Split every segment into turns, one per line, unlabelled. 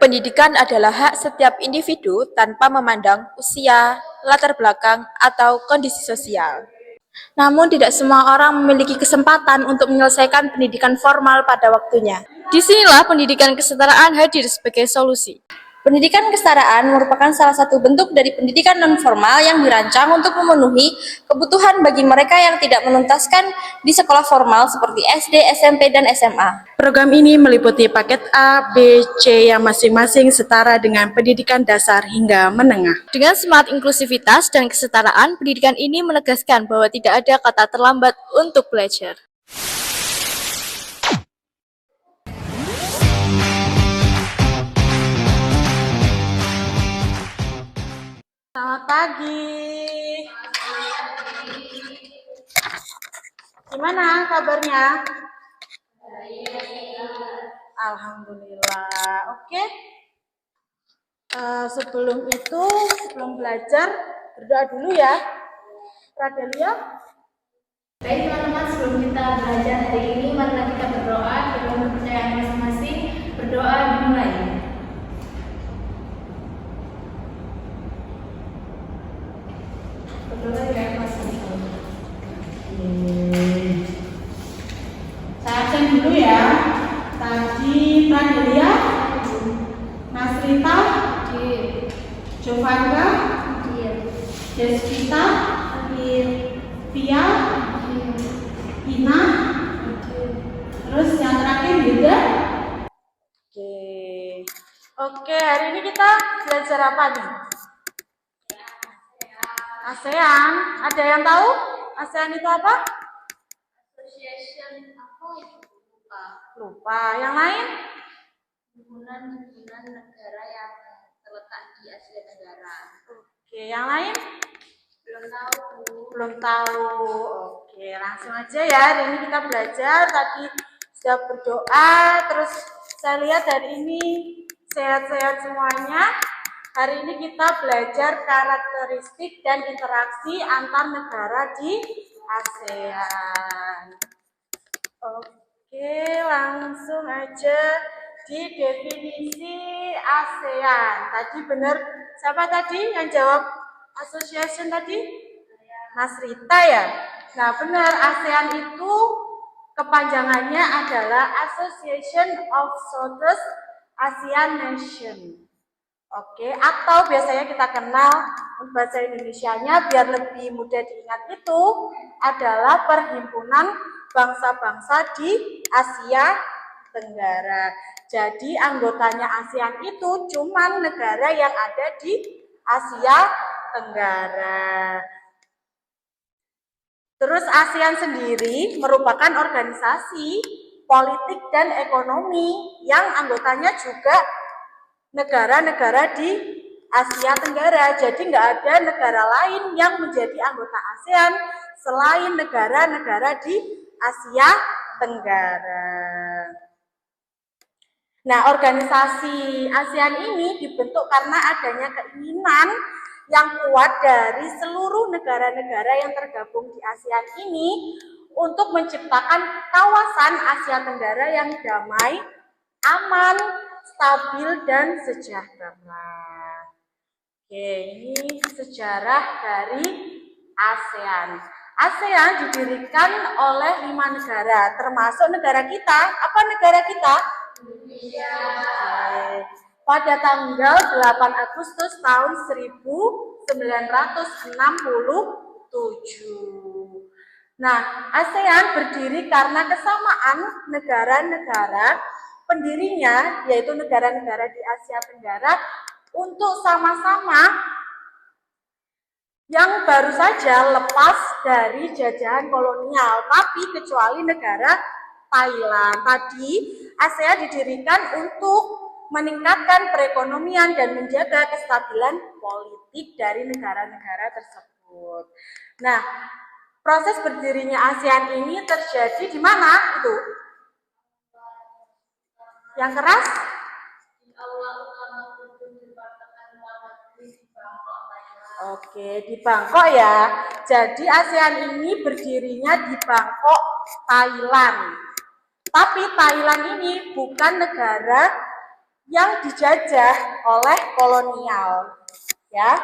Pendidikan adalah hak setiap individu tanpa memandang usia, latar belakang, atau kondisi sosial. Namun tidak semua orang memiliki kesempatan untuk menyelesaikan pendidikan formal pada waktunya. Disinilah pendidikan kesetaraan hadir sebagai solusi. Pendidikan kesetaraan merupakan salah satu bentuk dari pendidikan non-formal yang dirancang untuk memenuhi kebutuhan bagi mereka yang tidak menuntaskan di sekolah formal seperti SD, SMP, dan SMA.
Program ini meliputi paket A, B, C yang masing-masing setara dengan pendidikan dasar hingga menengah.
Dengan semangat inklusivitas dan kesetaraan, pendidikan ini menegaskan bahwa tidak ada kata terlambat untuk belajar.
Selamat pagi. Gimana kabarnya? Alhamdulillah. Oke. Sebelum belajar, berdoa dulu ya. Radelia.
Baik teman-teman, sebelum kita belajar hari ini, marilah kita berdoa dengan kepercayaan masing-masing. Berdoa dimulai. Berdoa dengan masing-masing. Saya absen dulu ya. Tadi Radelia, Nasrita, Jovanda, Desvita, Via, Ina, terus yang terakhir juga.
Oke, hari ini kita belajar apa nih? ASEAN. Ada yang tahu? ASEAN itu apa?
Association apa?
Lupa. Yang lain?
Himpunan negara yang terletak di Asia Tenggara.
Oke, yang lain?
Belum tahu.
Belum tahu. Oke, langsung aja ya. Hari ini kita belajar. Tadi sudah berdoa, terus saya lihat hari ini sehat-sehat semuanya. Hari ini kita belajar karakteristik dan interaksi antar negara di ASEAN. Oke, langsung aja di definisi ASEAN. Tadi benar, siapa tadi yang jawab association tadi? Mas Rita ya? Nah benar, ASEAN itu kepanjangannya adalah Association of Southeast Asian Nation. Oke, atau biasanya kita kenal bahasa Indonesianya biar lebih mudah diingat itu adalah Perhimpunan Bangsa-Bangsa di Asia Tenggara. Jadi anggotanya ASEAN itu cuma negara yang ada di Asia Tenggara. Terus ASEAN sendiri merupakan organisasi politik dan ekonomi yang anggotanya juga negara-negara di Asia Tenggara. Jadi nggak ada negara lain yang menjadi anggota ASEAN selain negara-negara di Asia Tenggara. Nah, organisasi ASEAN ini dibentuk karena adanya keinginan yang kuat dari seluruh negara-negara yang tergabung di ASEAN ini untuk menciptakan kawasan Asia Tenggara yang damai, aman, stabil, dan sejahtera. Oke, ini sejarah dari ASEAN. ASEAN didirikan oleh 5 negara, termasuk negara kita. Apa negara kita?
Indonesia.
Pada tanggal 8 Agustus tahun 1967. Nah, ASEAN berdiri karena kesamaan negara-negara pendirinya, yaitu negara-negara di Asia Tenggara, untuk sama-sama yang baru saja lepas dari jajahan kolonial, tapi kecuali negara Thailand. Tadi ASEAN didirikan untuk meningkatkan perekonomian dan menjaga kestabilan politik dari negara-negara tersebut. Nah, proses berdirinya ASEAN ini terjadi di mana itu? Yang keras? Oke, di Bangkok ya. Jadi ASEAN ini berdirinya di Bangkok, Thailand. Tapi Thailand ini bukan negara yang dijajah oleh kolonial, ya.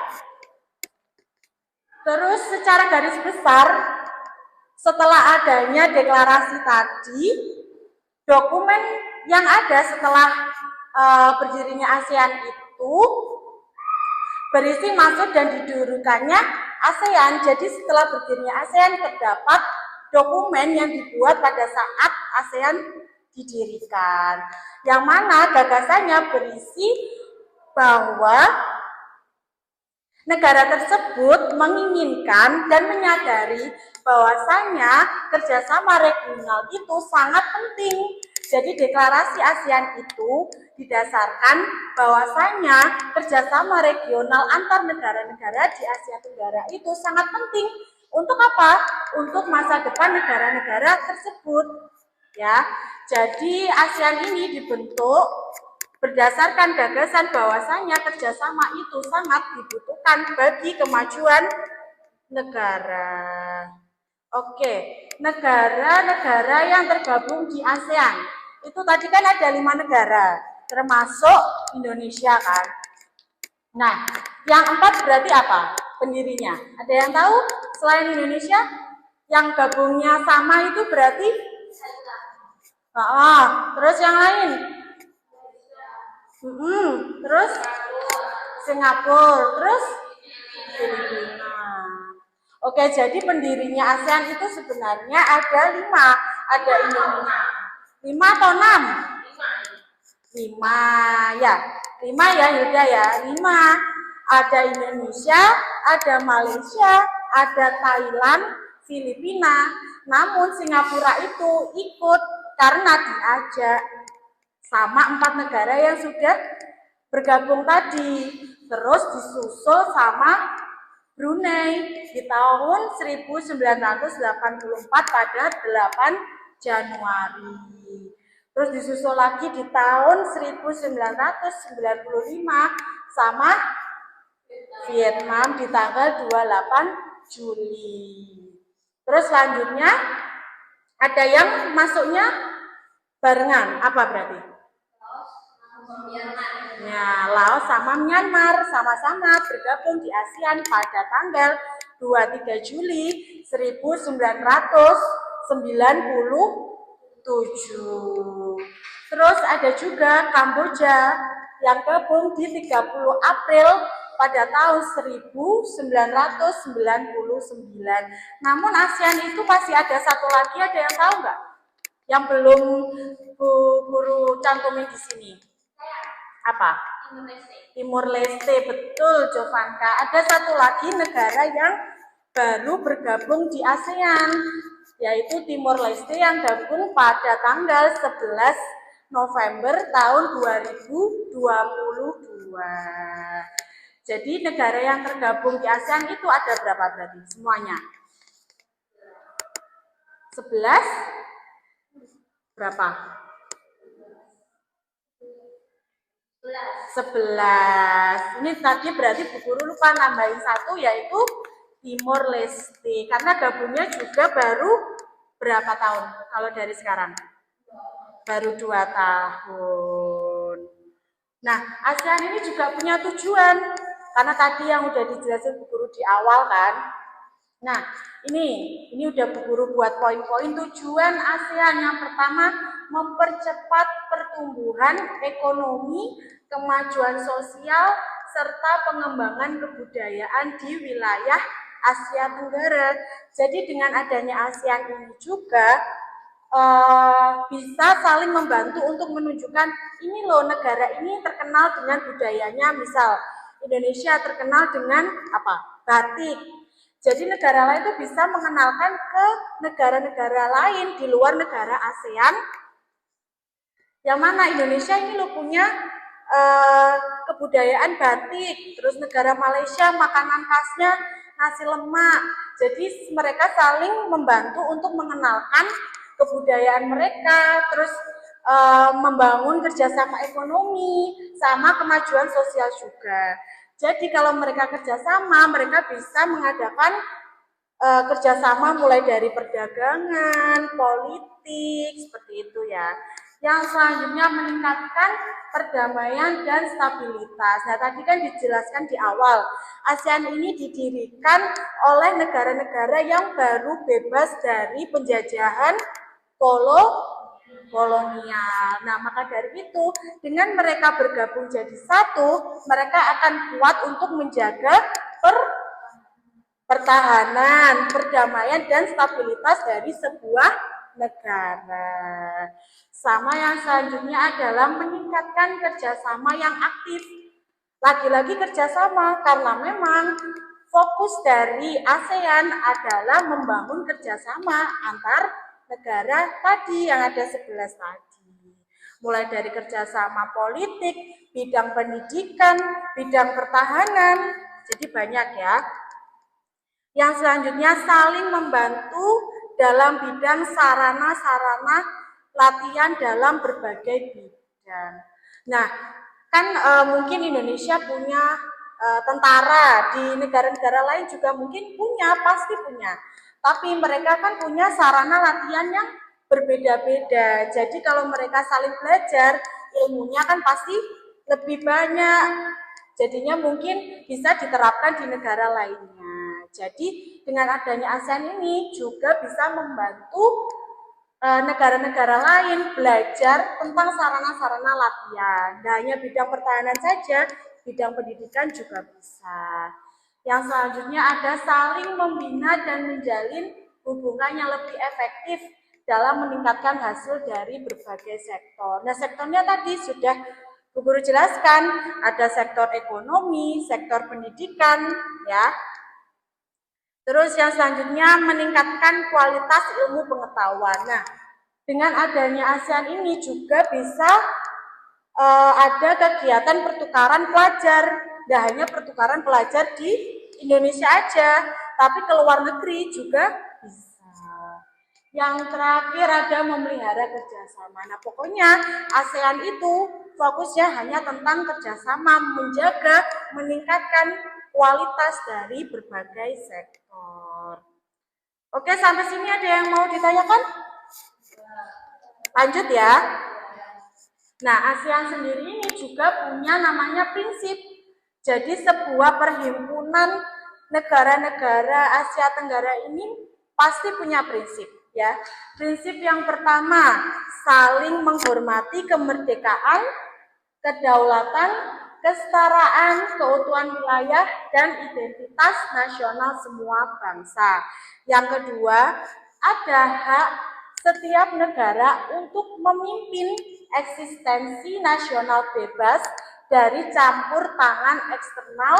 Terus secara garis besar, setelah adanya deklarasi tadi, dokumen yang ada setelah berdirinya ASEAN itu berisi maksud dan didirikannya ASEAN. Jadi setelah berdirinya ASEAN terdapat dokumen yang dibuat pada saat ASEAN didirikan, yang mana gagasannya berisi bahwa negara tersebut menginginkan dan menyadari bahwasanya kerjasama regional itu sangat penting. Jadi deklarasi ASEAN itu didasarkan bahwasanya kerjasama regional antar negara-negara di Asia Tenggara itu sangat penting. Untuk apa? Untuk masa depan negara-negara tersebut. Ya, jadi ASEAN ini dibentuk berdasarkan gagasan bahwasanya kerjasama itu sangat dibutuhkan bagi kemajuan negara. Oke, negara-negara yang tergabung di ASEAN itu tadi kan ada 5 negara, termasuk Indonesia kan. Nah, yang 4 berarti apa? Pendirinya. Ada yang tahu selain Indonesia? Yang gabungnya sama itu berarti? Terus yang lain? Terus Singapura, terus Filipina. Oke, jadi pendirinya ASEAN itu sebenarnya ada 5. Ada Indonesia. 5 atau 6? 5 ya. 5 ya Yuda ya. 5. Ada Indonesia, ada Malaysia, ada Thailand, Filipina. Namun Singapura itu ikut karena diajak sama 4 negara yang sudah bergabung tadi. Terus disusul sama Brunei di tahun 1984 pada 8 Januari. Terus disusul lagi di tahun 1995 sama Vietnam di tanggal 28 Juli. Terus selanjutnya ada yang masuknya barengan, apa berarti? Ya, Laos sama Myanmar sama-sama bergabung di ASEAN pada tanggal 23 Juli 1997. Terus ada juga Kamboja yang gabung di 30 April pada tahun 1999. Namun ASEAN itu masih ada satu lagi, ada yang tahu nggak? Yang belum Bu Guru cantumin di sini. Apa? Timur Leste, betul Jovanka. Ada satu lagi negara yang baru bergabung di ASEAN, yaitu Timur Leste yang gabung pada tanggal 11 November tahun 2022. Jadi negara yang tergabung di ASEAN itu ada berapa berarti? Semuanya? 11? Berapa? 11. Ini tadi berarti Bu Guru lupa nambahin 1, yaitu Timor Leste. Karena gabungnya juga baru berapa tahun kalau dari sekarang? Baru 2 tahun. Nah, ASEAN ini juga punya tujuan. Karena tadi yang udah dijelasin Bu Guru di awal kan. Nah, ini udah Bu Guru buat poin-poin tujuan ASEAN. Yang pertama, mempercepat pertumbuhan ekonomi, kemajuan sosial, serta pengembangan kebudayaan di wilayah Asia Tenggara. Jadi dengan adanya ASEAN ini juga bisa saling membantu untuk menunjukkan ini loh negara ini terkenal dengan budayanya. Misal Indonesia terkenal dengan apa? Batik. Jadi negara lain itu bisa mengenalkan ke negara-negara lain di luar negara ASEAN, yang mana Indonesia ini loh punya kebudayaan batik. Terus negara Malaysia makanan khasnya nasi lemak. Jadi mereka saling membantu untuk mengenalkan kebudayaan mereka, terus membangun kerjasama ekonomi sama kemajuan sosial juga. Jadi kalau mereka kerjasama, mereka bisa mengadakan kerjasama mulai dari perdagangan, politik, seperti itu ya. Yang selanjutnya meningkatkan perdamaian dan stabilitas. Nah, tadi kan dijelaskan di awal, ASEAN ini didirikan oleh negara-negara yang baru bebas dari penjajahan kolonial. Nah, maka dari itu, dengan mereka bergabung jadi satu, mereka akan kuat untuk menjaga pertahanan, perdamaian, dan stabilitas dari sebuah negara. Sama yang selanjutnya adalah meningkatkan kerjasama yang aktif. Lagi-lagi kerjasama, karena memang fokus dari ASEAN adalah membangun kerjasama antar negara tadi yang ada 11 tadi. Mulai dari kerjasama politik, bidang pendidikan, bidang pertahanan, jadi banyak ya. Yang selanjutnya saling membantu dalam bidang sarana-sarana latihan dalam berbagai bidang. Nah, kan mungkin Indonesia punya tentara, di negara-negara lain juga mungkin punya, pasti punya. Tapi mereka kan punya sarana latihan yang berbeda-beda. Jadi kalau mereka saling belajar, ilmunya kan pasti lebih banyak. Jadinya mungkin bisa diterapkan di negara lainnya. Jadi dengan adanya ASEAN ini juga bisa membantu negara-negara lain belajar tentang sarana-sarana latihan. Nah, hanya bidang pertahanan saja, bidang pendidikan juga bisa. Yang selanjutnya ada saling membina dan menjalin hubungan yang lebih efektif dalam meningkatkan hasil dari berbagai sektor. Nah, sektornya tadi sudah Bu Guru jelaskan, ada sektor ekonomi, sektor pendidikan, ya. Terus yang selanjutnya meningkatkan kualitas ilmu pengetahuan. Nah, dengan adanya ASEAN ini juga bisa ada kegiatan pertukaran pelajar. Tidak hanya pertukaran pelajar di Indonesia aja, tapi ke luar negeri juga bisa. Yang terakhir ada memelihara kerjasama. Nah, pokoknya ASEAN itu fokusnya hanya tentang kerjasama, menjaga, meningkatkan kualitas dari berbagai sektor. Oke, sampai sini ada yang mau ditanyakan? Lanjut ya. Nah, ASEAN sendiri ini juga punya namanya prinsip. Jadi sebuah perhimpunan negara-negara Asia Tenggara ini pasti punya prinsip, ya. Prinsip yang pertama, saling menghormati kemerdekaan, kedaulatan, kesetaraan, keutuhan wilayah, dan identitas nasional semua bangsa. Yang kedua, ada hak setiap negara untuk memimpin eksistensi nasional bebas dari campur tangan eksternal,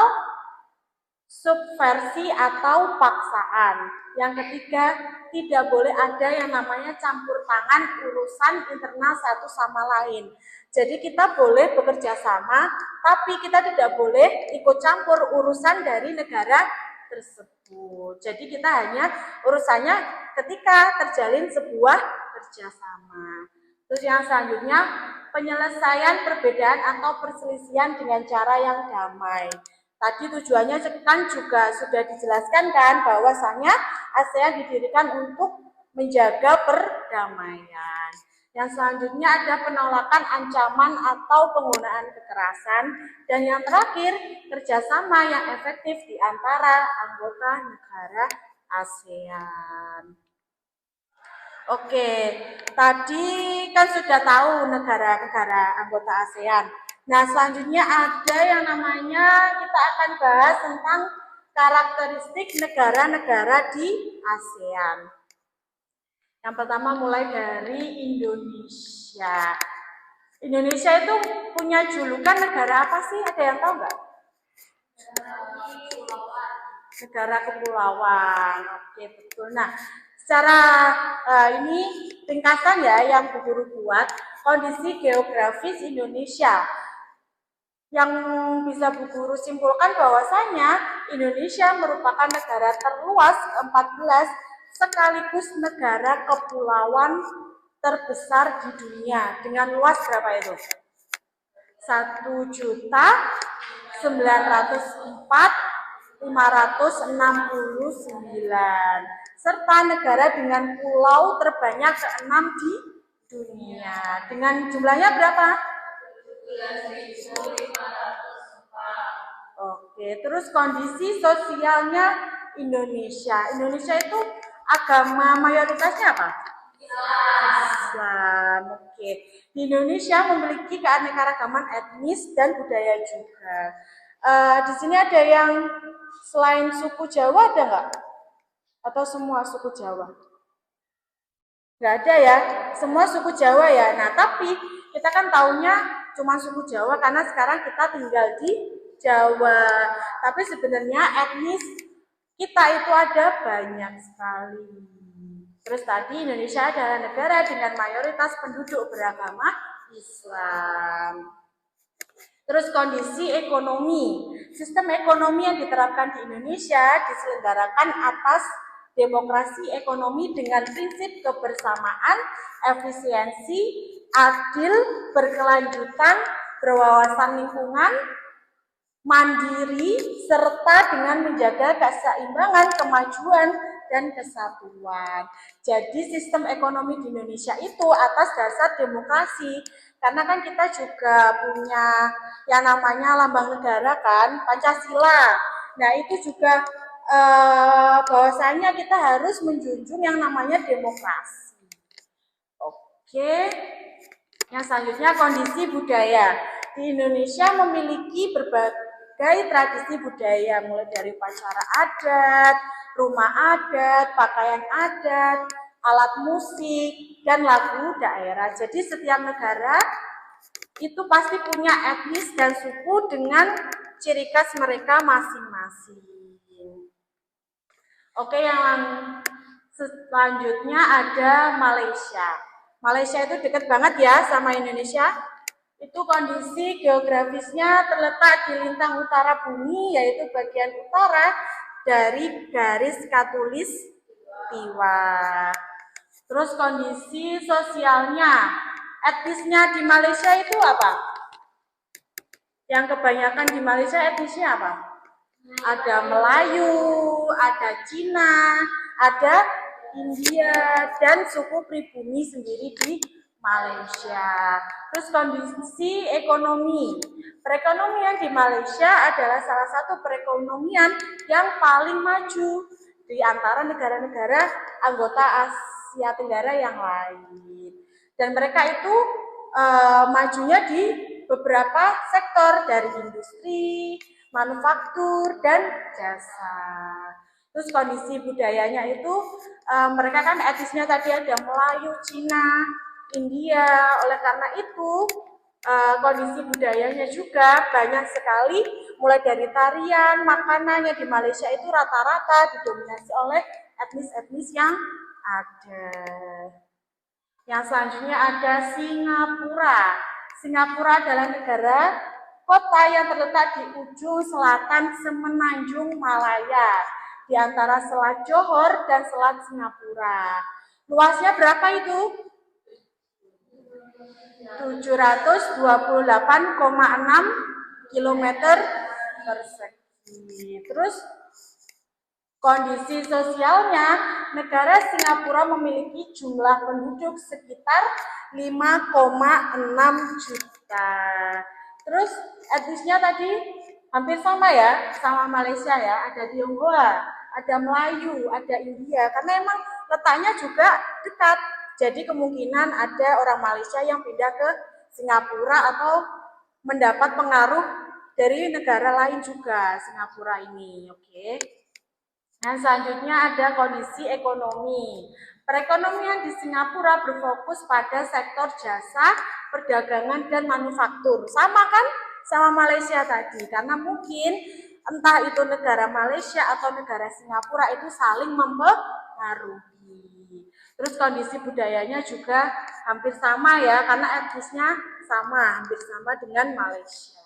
subversi atau paksaan. Yang ketiga, tidak boleh ada yang namanya campur tangan urusan internal satu sama lain. Jadi kita boleh bekerja sama, tapi kita tidak boleh ikut campur urusan dari negara tersebut. Jadi kita hanya urusannya ketika terjalin sebuah kerjasama. Terus yang selanjutnya, penyelesaian perbedaan atau perselisihan dengan cara yang damai. Tadi tujuannya kan juga sudah dijelaskan kan bahwasanya ASEAN didirikan untuk menjaga perdamaian. Yang selanjutnya ada penolakan ancaman atau penggunaan kekerasan. Dan yang terakhir, kerjasama yang efektif di antara anggota negara ASEAN. Oke, tadi kan sudah tahu negara-negara anggota ASEAN. Nah, selanjutnya ada yang namanya kita akan bahas tentang karakteristik negara-negara di ASEAN. Yang pertama mulai dari Indonesia. Indonesia itu punya julukan negara apa sih? Ada yang tahu nggak? Negara kepulauan. Oke, betul. Nah, secara ini ringkasan ya yang Bu Guru buat, kondisi geografis Indonesia. Yang bisa Bu Guru simpulkan bahwasanya Indonesia merupakan negara terluas ke-14 sekaligus negara kepulauan terbesar di dunia. Dengan luas berapa itu? 1.904.569 serta negara dengan pulau terbanyak ke-6 di dunia. Dengan jumlahnya berapa? Oke, terus kondisi sosialnya Indonesia. Indonesia itu agama mayoritasnya apa? Islam. Oke. Di Indonesia memiliki keanekaragaman etnis dan budaya juga. Di sini ada yang selain suku Jawa ada nggak? Atau semua suku Jawa? Nggak ada ya, semua suku Jawa ya. Nah, tapi kita kan taunya cuma suku Jawa karena sekarang kita tinggal di Jawa. Tapi sebenarnya etnis kita itu ada banyak sekali. Terus tadi Indonesia adalah negara dengan mayoritas penduduk beragama Islam. Terus kondisi ekonomi. Sistem ekonomi yang diterapkan di Indonesia diselenggarakan atas demokrasi ekonomi dengan prinsip kebersamaan, efisiensi, adil, berkelanjutan, berwawasan lingkungan, mandiri, serta dengan menjaga keseimbangan, kemajuan, dan kesatuan. Jadi sistem ekonomi di Indonesia itu atas dasar demokrasi. Karena kan kita juga punya yang namanya lambang negara kan, Pancasila. Nah itu juga bahwasanya kita harus menjunjung yang namanya demokrasi. Oke, yang selanjutnya kondisi budaya. Di Indonesia memiliki berbagai tradisi budaya, mulai dari upacara adat, rumah adat, pakaian adat, alat musik, dan lagu daerah. Jadi setiap negara itu pasti punya etnis dan suku dengan ciri khas mereka masing-masing. Oke, yang selanjutnya ada Malaysia. Malaysia itu dekat banget ya sama Indonesia. Itu kondisi geografisnya terletak di lintang utara bumi, yaitu bagian utara dari garis khatulistiwa. Terus kondisi sosialnya, etnisnya di Malaysia itu apa? Yang kebanyakan di Malaysia etnisnya apa? Ada Melayu, ada Cina, ada India, dan suku pribumi sendiri di Malaysia. Terus kondisi ekonomi. Perekonomian di Malaysia adalah salah satu perekonomian yang paling maju di antara negara-negara anggota Asia Tenggara yang lain. Dan mereka itu majunya di beberapa sektor dari industri, manufaktur, dan jasa. Terus kondisi budayanya itu mereka kan etnisnya tadi ada Melayu, Cina, India. Oleh karena itu kondisi budayanya juga banyak sekali, mulai dari tarian, makanannya di Malaysia itu rata-rata didominasi oleh etnis-etnis yang ada. Yang selanjutnya ada Singapura. Singapura adalah negara kota yang terletak di ujung selatan Semenanjung Malaya, di antara Selat Johor dan Selat Singapura. Luasnya berapa itu? 728,6 km persegi. Terus kondisi sosialnya, negara Singapura memiliki jumlah penduduk sekitar 5,6 juta. Terus etnisnya tadi hampir sama ya, sama Malaysia ya. Ada Tionghoa, ada Melayu, ada India. Karena emang letaknya juga dekat. Jadi kemungkinan ada orang Malaysia yang pindah ke Singapura atau mendapat pengaruh dari negara lain juga Singapura ini. Oke. Nah, selanjutnya ada kondisi ekonomi. Perekonomian di Singapura berfokus pada sektor jasa, perdagangan, dan manufaktur. Sama kan sama Malaysia tadi, karena mungkin entah itu negara Malaysia atau negara Singapura itu saling mempengaruhi. Terus kondisi budayanya juga hampir sama ya, karena etnisnya sama, hampir sama dengan Malaysia.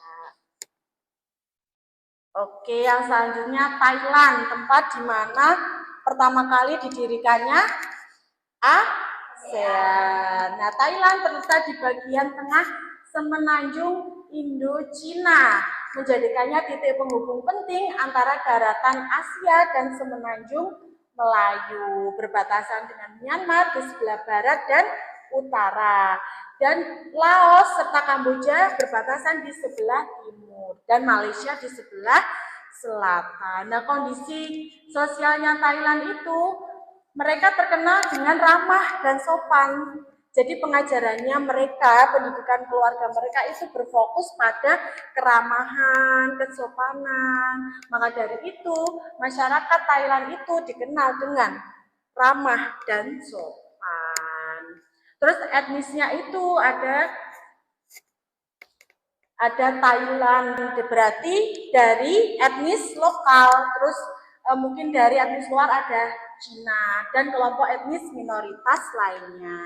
Oke, yang selanjutnya Thailand, tempat di mana pertama kali didirikannya ASEAN. Nah, Thailand terletak di bagian tengah Semenanjung Indochina, menjadikannya titik penghubung penting antara daratan Asia dan Semenanjung Melayu, berbatasan dengan Myanmar di sebelah barat dan utara. Dan Laos serta Kamboja berbatasan di sebelah timur dan Malaysia di sebelah selatan. Nah, kondisi sosialnya Thailand itu mereka terkenal dengan ramah dan sopan. Jadi pengajarannya mereka, pendidikan keluarga mereka itu berfokus pada keramahan, kesopanan. Maka dari itu, masyarakat Thailand itu dikenal dengan ramah dan sopan. Terus etnisnya itu ada Thailand, berarti dari etnis lokal, terus mungkin dari etnis luar ada Cina dan kelompok etnis minoritas lainnya.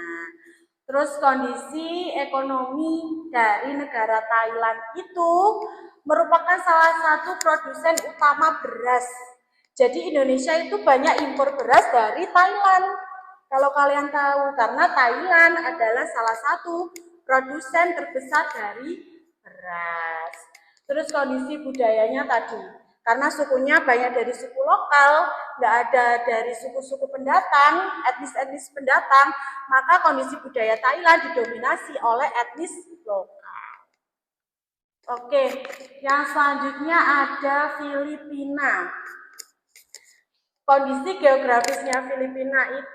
Terus kondisi ekonomi dari negara Thailand itu merupakan salah satu produsen utama beras. Jadi Indonesia itu banyak impor beras dari Thailand. Kalau kalian tahu, karena Thailand adalah salah satu produsen terbesar dari beras. Terus kondisi budayanya tadi, karena sukunya banyak dari suku lokal, nggak ada dari suku-suku pendatang, etnis-etnis pendatang, maka kondisi budaya Thailand didominasi oleh etnis lokal. Oke, yang selanjutnya ada Filipina. Kondisi geografisnya Filipina itu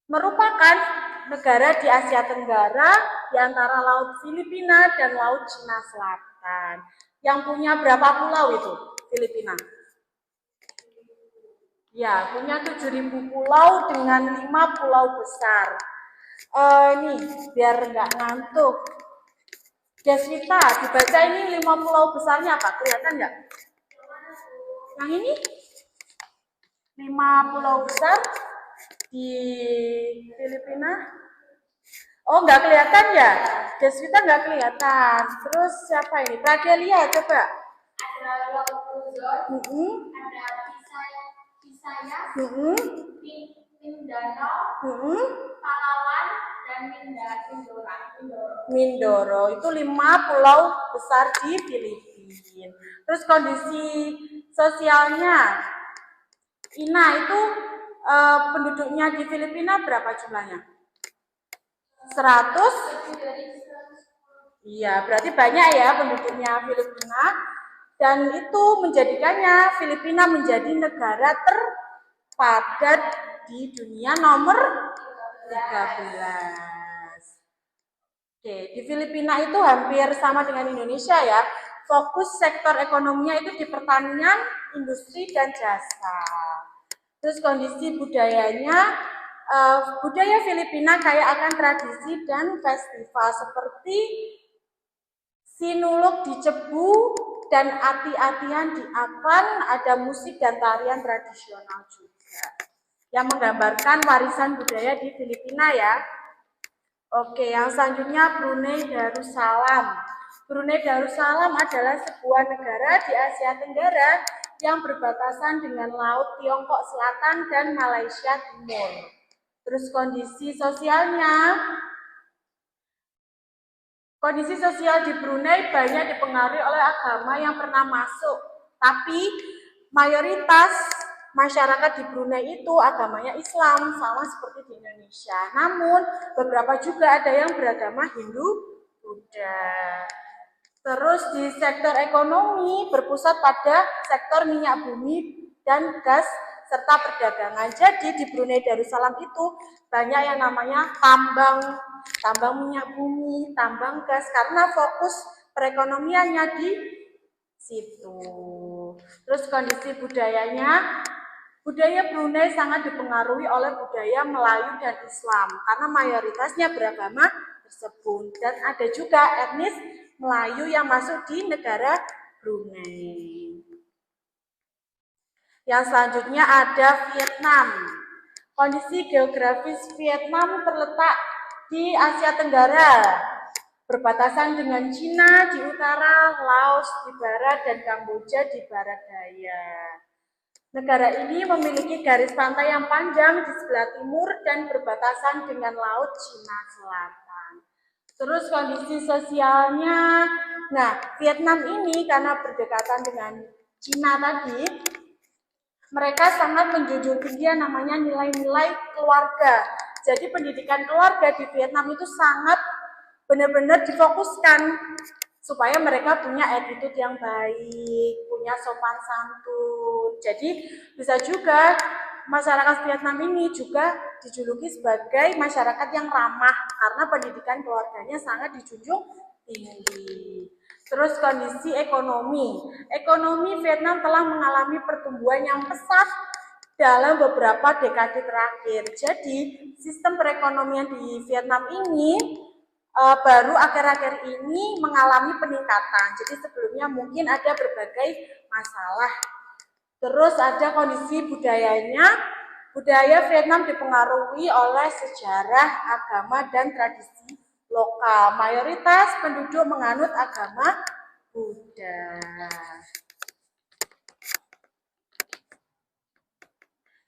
merupakan negara di Asia Tenggara di antara Laut Filipina dan Laut Cina Selatan. Yang punya berapa pulau itu Filipina? Ya, punya 7.000 pulau dengan 5 pulau besar. Nih, biar nggak ngantuk. Deswita, dibaca ini 5 pulau besarnya apa? Kelihatan nggak? Yang ini? 5 pulau besar di Filipina. Oh, nggak kelihatan ya? Deswita nggak kelihatan. Terus siapa ini? Pradelia, coba.
Ada Luzon, ada Visayas, Mindanao, Palawan, dan
Mindoro. Itu 5 pulau besar di Filipina. Terus kondisi sosialnya, Ina itu penduduknya di Filipina berapa jumlahnya? 100? Iya, berarti banyak ya penduduknya Filipina. Dan itu menjadikannya Filipina menjadi negara terpadat di dunia nomor 13. Oke, di Filipina itu hampir sama dengan Indonesia ya. Fokus sektor ekonominya itu di pertanian, industri, dan jasa. Terus kondisi budayanya, budaya Filipina kaya akan tradisi dan festival seperti Sinulog di Cebu dan ati-atian di Aklan, ada musik dan tarian tradisional juga yang menggambarkan warisan budaya di Filipina ya. Oke, yang selanjutnya Brunei Darussalam. Brunei Darussalam adalah sebuah negara di Asia Tenggara yang berbatasan dengan Laut Tiongkok Selatan dan Malaysia Timur. Terus kondisi sosialnya, kondisi sosial di Brunei banyak dipengaruhi oleh agama yang pernah masuk, tapi mayoritas masyarakat di Brunei itu agamanya Islam, sama seperti di Indonesia. Namun, beberapa juga ada yang beragama Hindu, Buddha. Terus di sektor ekonomi berpusat pada sektor minyak bumi dan gas serta perdagangan. Jadi di Brunei Darussalam itu banyak yang namanya tambang minyak bumi, tambang gas, karena fokus perekonomiannya di situ. Terus kondisi budayanya, budaya Brunei sangat dipengaruhi oleh budaya Melayu dan Islam karena mayoritasnya beragama tersebut, dan ada juga etnis Melayu yang masuk di negara Brunei. Yang selanjutnya ada Vietnam. Kondisi geografis Vietnam terletak di Asia Tenggara, berbatasan dengan Cina di utara, Laos di barat, dan Kamboja di barat daya. Negara ini memiliki garis pantai yang panjang di sebelah timur dan berbatasan dengan Laut Cina Selatan. Terus kondisi sosialnya, nah Vietnam ini karena berdekatan dengan Cina tadi, mereka sangat menjunjung tinggi namanya nilai-nilai keluarga. Jadi pendidikan keluarga di Vietnam itu sangat benar-benar difokuskan supaya mereka punya attitude yang baik, punya sopan santun. Jadi bisa juga masyarakat Vietnam ini juga dijuluki sebagai masyarakat yang ramah karena pendidikan keluarganya sangat dijunjung tinggi. Terus kondisi ekonomi. Ekonomi Vietnam telah mengalami pertumbuhan yang pesat dalam beberapa dekade terakhir. Jadi sistem perekonomian di Vietnam ini baru akhir-akhir ini mengalami peningkatan. Jadi sebelumnya mungkin ada berbagai masalah. Terus ada kondisi budayanya. Budaya Vietnam dipengaruhi oleh sejarah, agama, dan tradisi lokal. Mayoritas penduduk menganut agama Buddha.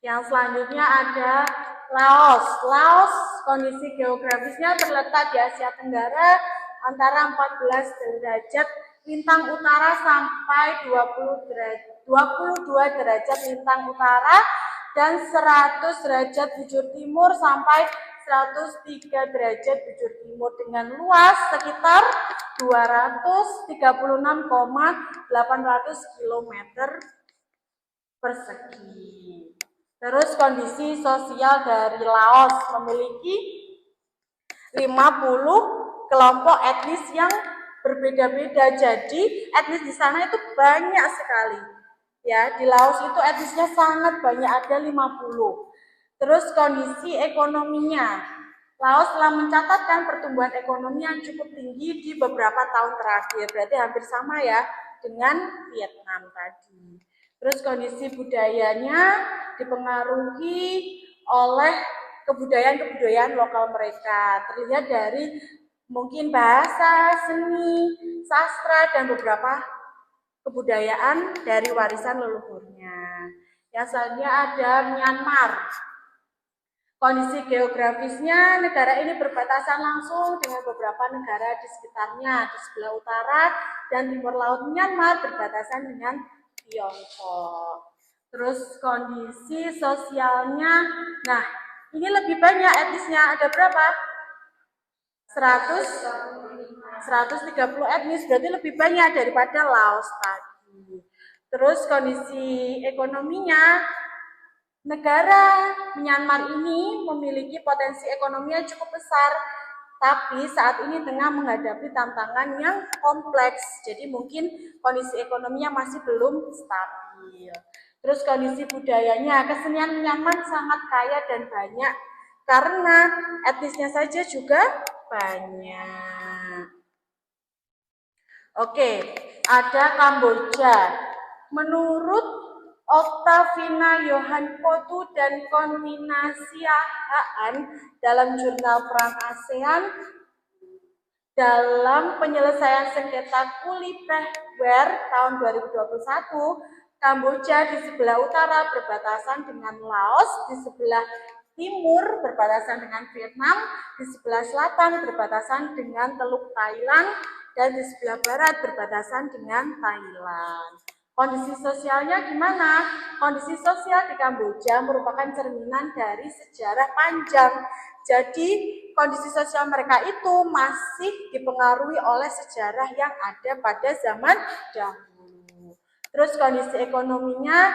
Yang selanjutnya ada Laos. Laos kondisi geografisnya terletak di Asia Tenggara antara 14 derajat lintang utara sampai 22 derajat lintang utara dan 100 derajat bujur timur sampai 103 derajat bujur timur dengan luas sekitar 236,800 km persegi. Terus kondisi sosial dari Laos memiliki 50 kelompok etnis yang berbeda-beda. Jadi etnis di sana itu banyak sekali. Ya, di Laos itu etnisnya sangat banyak, ada 50. Terus kondisi ekonominya. Laos telah mencatatkan pertumbuhan ekonomi yang cukup tinggi di beberapa tahun terakhir. Berarti hampir sama ya dengan Vietnam tadi. Terus kondisi budayanya dipengaruhi oleh kebudayaan-kebudayaan lokal mereka. Terlihat dari mungkin bahasa, seni, sastra, dan beberapa kebudayaan dari warisan leluhurnya. Yang selanjutnya ada Myanmar. Kondisi geografisnya, negara ini berbatasan langsung dengan beberapa negara di sekitarnya. Di sebelah utara dan timur laut Myanmar berbatasan dengan Tiongkok. Terus kondisi sosialnya, nah ini lebih banyak etnisnya, ada berapa? 130 etnis, berarti lebih banyak daripada Laos tadi. Terus kondisi ekonominya, negara Myanmar ini memiliki potensi ekonomi yang cukup besar, tapi saat ini tengah menghadapi tantangan yang kompleks, jadi mungkin kondisi ekonominya masih belum stabil. Terus kondisi budayanya, kesenian Myanmar sangat kaya dan banyak, karena etnisnya saja juga banyak. Oke, ada Kamboja. Menurut Oktavina Yohanpotu dan Konminasia Haan dalam jurnal Perang ASEAN, dalam penyelesaian sengketa Kulipehwer tahun 2021, Kamboja di sebelah utara berbatasan dengan Laos, di sebelah timur berbatasan dengan Vietnam, di sebelah selatan berbatasan dengan Teluk Thailand, dan di sebelah barat berbatasan dengan Thailand. Kondisi sosialnya gimana? Kondisi sosial di Kamboja merupakan cerminan dari sejarah panjang. Jadi kondisi sosial mereka itu masih dipengaruhi oleh sejarah yang ada pada zaman dahulu. Terus kondisi ekonominya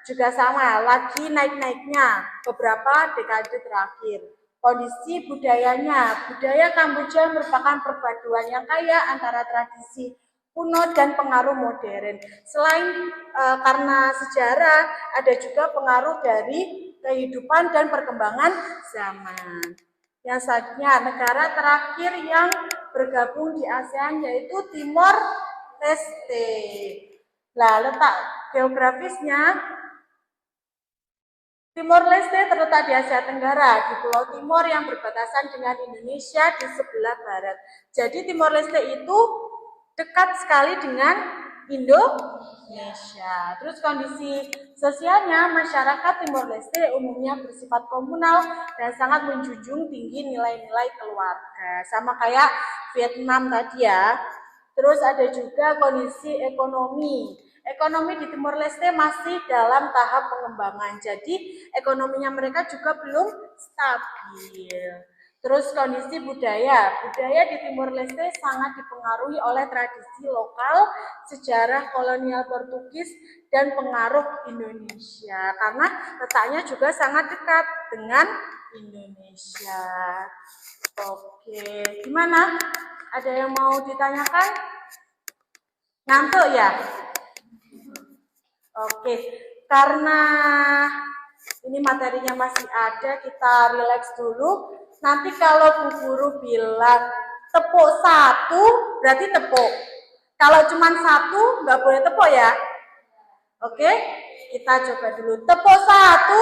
juga sama, lagi naik-naiknya beberapa dekade terakhir. Kondisi budayanya, budaya Kamboja merupakan perpaduan yang kaya antara tradisi kuno dan pengaruh modern. Selain karena sejarah, ada juga pengaruh dari kehidupan dan perkembangan zaman. Yang selanjutnya, negara terakhir yang bergabung di ASEAN yaitu Timor Leste. Nah, letak geografisnya, Timor Leste terletak di Asia Tenggara, di Pulau Timor yang berbatasan dengan Indonesia di sebelah barat. Jadi Timor Leste itu dekat sekali dengan Indonesia. Terus kondisi sosialnya, masyarakat Timor Leste umumnya bersifat komunal dan sangat menjunjung tinggi nilai-nilai keluarga. Sama kayak Vietnam tadi ya. Terus ada juga kondisi ekonomi. Ekonomi di Timor Leste masih dalam tahap pengembangan, jadi ekonominya mereka juga belum stabil. Terus kondisi budaya di Timor Leste sangat dipengaruhi oleh tradisi lokal, sejarah kolonial Portugis, dan pengaruh Indonesia. Karena letaknya juga sangat dekat dengan Indonesia. Oke, gimana? Ada yang mau ditanyakan? Ngantuk ya? Oke, karena ini materinya masih ada, kita relax dulu. Nanti kalau Bu Guru bilang tepuk satu, berarti tepuk. Kalau cuma satu, nggak boleh tepuk ya. Oke, kita coba dulu. Tepuk satu,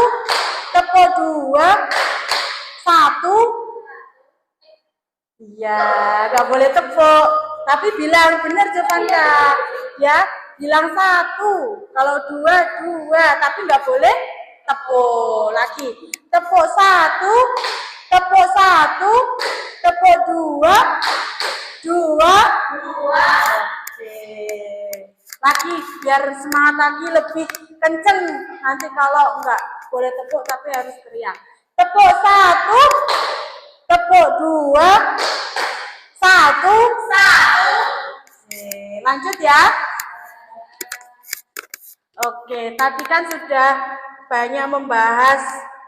tepuk dua, satu. Iya, nggak boleh tepuk. Tapi bilang benar jawabannya. Ya, bilang satu. Kalau dua, dua. Tapi nggak boleh tepuk. Lagi. Tepuk satu, tepuk satu, tepuk dua, dua, dua. Oke. Lagi, biar semangat lagi lebih kenceng. Nanti kalau nggak boleh tepuk, tapi harus teriak. Tepuk satu, tepuk dua, satu, satu. Oke, lanjut ya. Oke, tadi kan sudah banyak membahas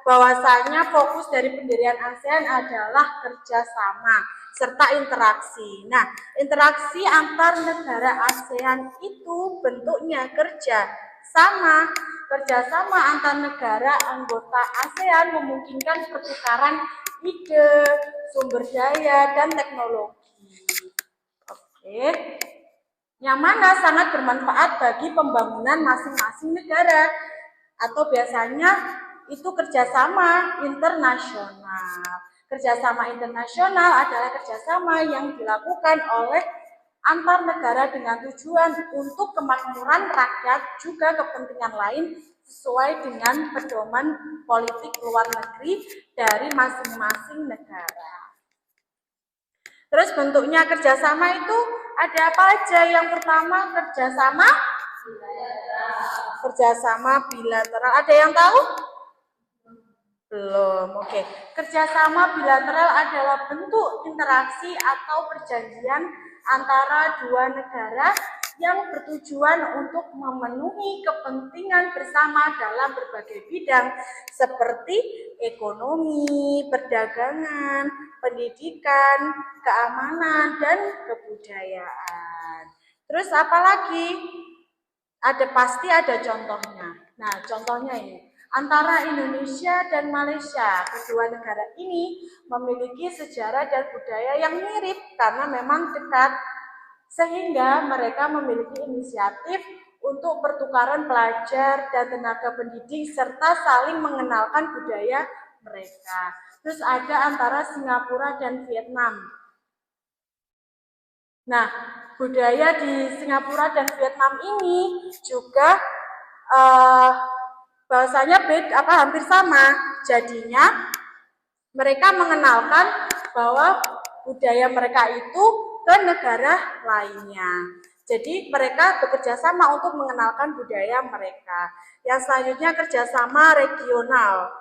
bahwasanya fokus dari pendirian ASEAN adalah kerjasama serta interaksi. Nah, interaksi antar negara ASEAN itu bentuknya kerjasama. Kerjasama antar negara anggota ASEAN memungkinkan pertukaran ide, sumber daya, dan teknologi. Oke, yang mana sangat bermanfaat bagi pembangunan masing-masing negara, atau biasanya itu kerjasama internasional. Kerjasama internasional adalah kerjasama yang dilakukan oleh antar negara dengan tujuan untuk kemakmuran rakyat, juga kepentingan lain sesuai dengan pedoman politik luar negeri dari masing-masing negara. Terus bentuknya kerjasama itu ada apa aja? Yang pertama kerjasama bilateral. Ada yang tahu? Belum. Oke. Kerjasama bilateral adalah bentuk interaksi atau perjanjian antara dua negara yang bertujuan untuk memenuhi kepentingan bersama dalam berbagai bidang seperti ekonomi, perdagangan, pendidikan, keamanan, dan kebudayaan. Terus apalagi? Pasti ada contohnya. Nah, contohnya ini. Antara Indonesia dan Malaysia, kedua negara ini memiliki sejarah dan budaya yang mirip karena memang dekat, sehingga mereka memiliki inisiatif untuk pertukaran pelajar dan tenaga pendidik serta saling mengenalkan budaya mereka. Terus ada antara Singapura dan Vietnam. Nah, budaya di Singapura dan Vietnam ini juga bahasanya hampir sama. Jadinya mereka mengenalkan bahwa budaya mereka itu ke negara lainnya. Jadi mereka bekerja sama untuk mengenalkan budaya mereka. Yang selanjutnya kerjasama regional.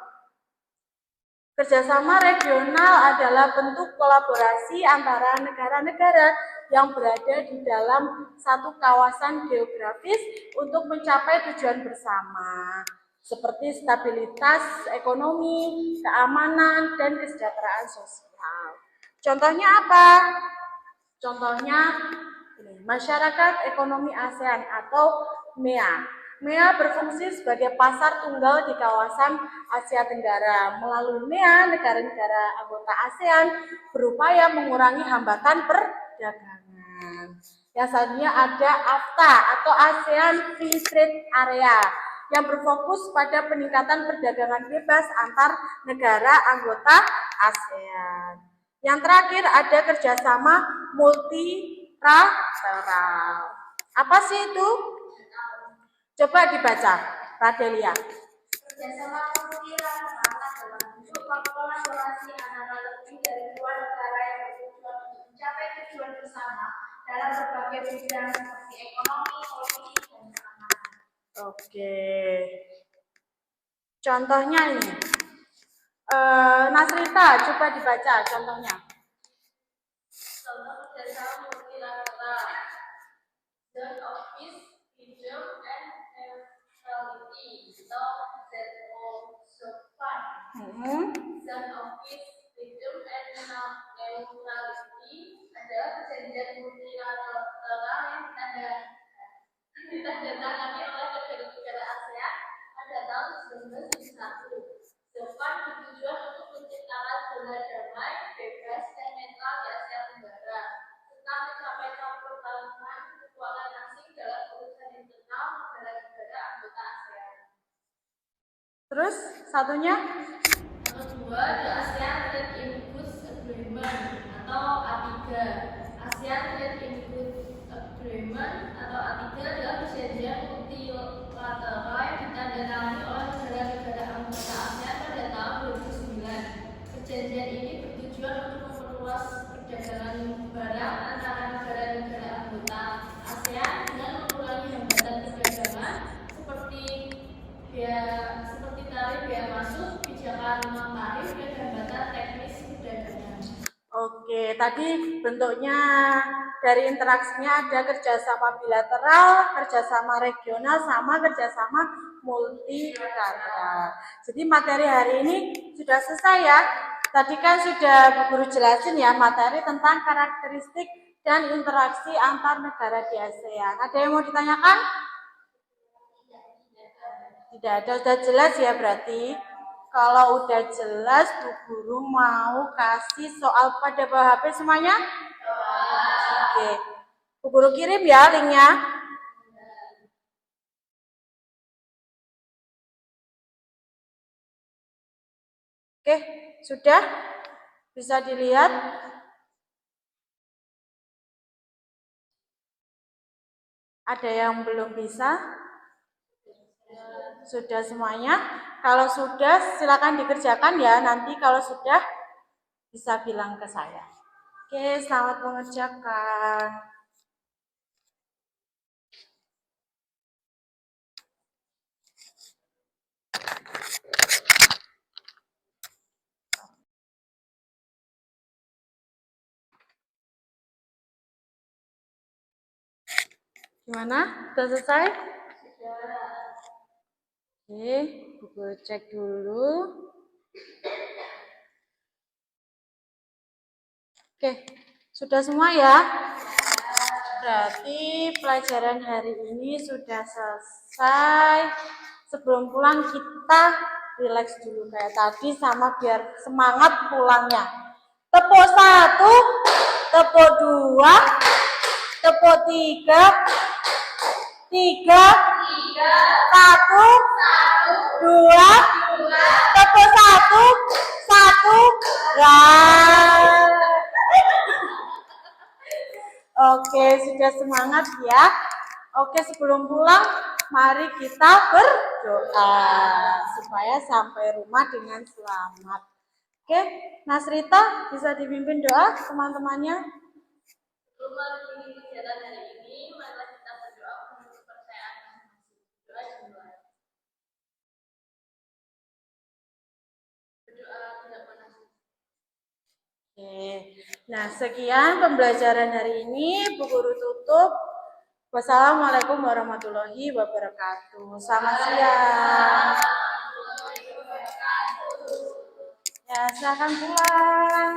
Kerjasama regional adalah bentuk kolaborasi antara negara-negara yang berada di dalam satu kawasan geografis untuk mencapai tujuan bersama, seperti stabilitas ekonomi, keamanan, dan kesejahteraan sosial. Contohnya apa? Contohnya ini, Masyarakat Ekonomi ASEAN atau MEA. MEA berfungsi sebagai pasar tunggal di kawasan Asia Tenggara. Melalui MEA, negara-negara anggota ASEAN berupaya mengurangi hambatan perdagangan. Yang selanjutnya ada AFTA atau ASEAN Free Trade Area yang berfokus pada peningkatan perdagangan bebas antar negara anggota ASEAN. Yang terakhir ada kerjasama multilateral. Apa sih itu? Coba dibaca, Radelia.
Kerjasama multilateral adalah bentuk kolaborasi antara lebih dari dua negara yang bertujuan untuk mencapai tujuan bersama dalam berbagai bidang seperti ekonomi, politik, dan keamanan.
Oke. Contohnya ini. Nasrita, coba dibaca contohnya.
Contoh kerjasama multilateral, zone of peace, freedom, and neutrality, atau ZOFAN. Zone of peace, freedom, and neutrality adalah perjanjian multilateral yang ditandatangani oleh negara-negara ASEAN pada tahun 1971. ZOFAN bertujuan untuk menciptakan zona damai, bebas, dan netral di Asia Tenggara, serta mencapai keberlanjutan kekuatan asing dalam urusan internal negara-negara anggota ASEAN.
Terus satunya?
Yang kedua, the ASEAN Trade in Goods Agreement atau A3. ASEAN Trade in Goods Agreement atau A3 adalah perjanjian multilateral yang ditandatangani oleh negara-negara anggota ASEAN pada tahun 2009. Perjanjian ini bertujuan untuk memperluas perdagangan barang antara negara-negara anggota ASEAN dengan mengurangi hambatan perdagangan seperti tarif bea masuk, pijakan non-tarif, dan hambatan teknis perdagangan.
Oke, tadi bentuknya dari interaksinya ada kerjasama bilateral, kerjasama regional, sama kerjasama multilateral. Jadi materi hari ini sudah selesai ya. Tadi kan sudah Bu Guru jelasin ya materi tentang karakteristik dan interaksi antar negara di ASEAN. Ada yang mau ditanyakan? Tidak ada, sudah jelas ya berarti. Kalau udah jelas, Bu Guru mau kasih soal pada bawah HP semuanya? Oke, Bu Guru kirim ya linknya. Oke, sudah? Bisa dilihat? Ada yang belum bisa? Sudah semuanya? Kalau sudah, silakan dikerjakan ya. Nanti kalau sudah, bisa bilang ke saya. Oke, selamat mengerjakan. Gimana? Sudah selesai? Oke, Bu Guru cek dulu. Oke, sudah semua ya? Berarti pelajaran hari ini sudah selesai. Sebelum pulang kita rileks dulu kayak tadi sama biar semangat pulangnya. Tepuk 1, tepuk 2, tepuk 3, 1, 2, tepuk 1, Oke, sudah semangat ya. Oke, sebelum pulang, mari kita berdoa supaya sampai rumah dengan selamat. Oke, Nasrita bisa dipimpin doa teman-temannya.
Sebelum mengakhiri kegiatan hari ini, mari kita berdoa menurut kepercayaan masing-masing. Doa dimulai. Berdoa tidak pernah.
Oke, nah sekian pembelajaran hari ini. Bu Guru tutup. Wassalamualaikum warahmatullahi wabarakatuh. Selamat siang. Ya, silakan pulang.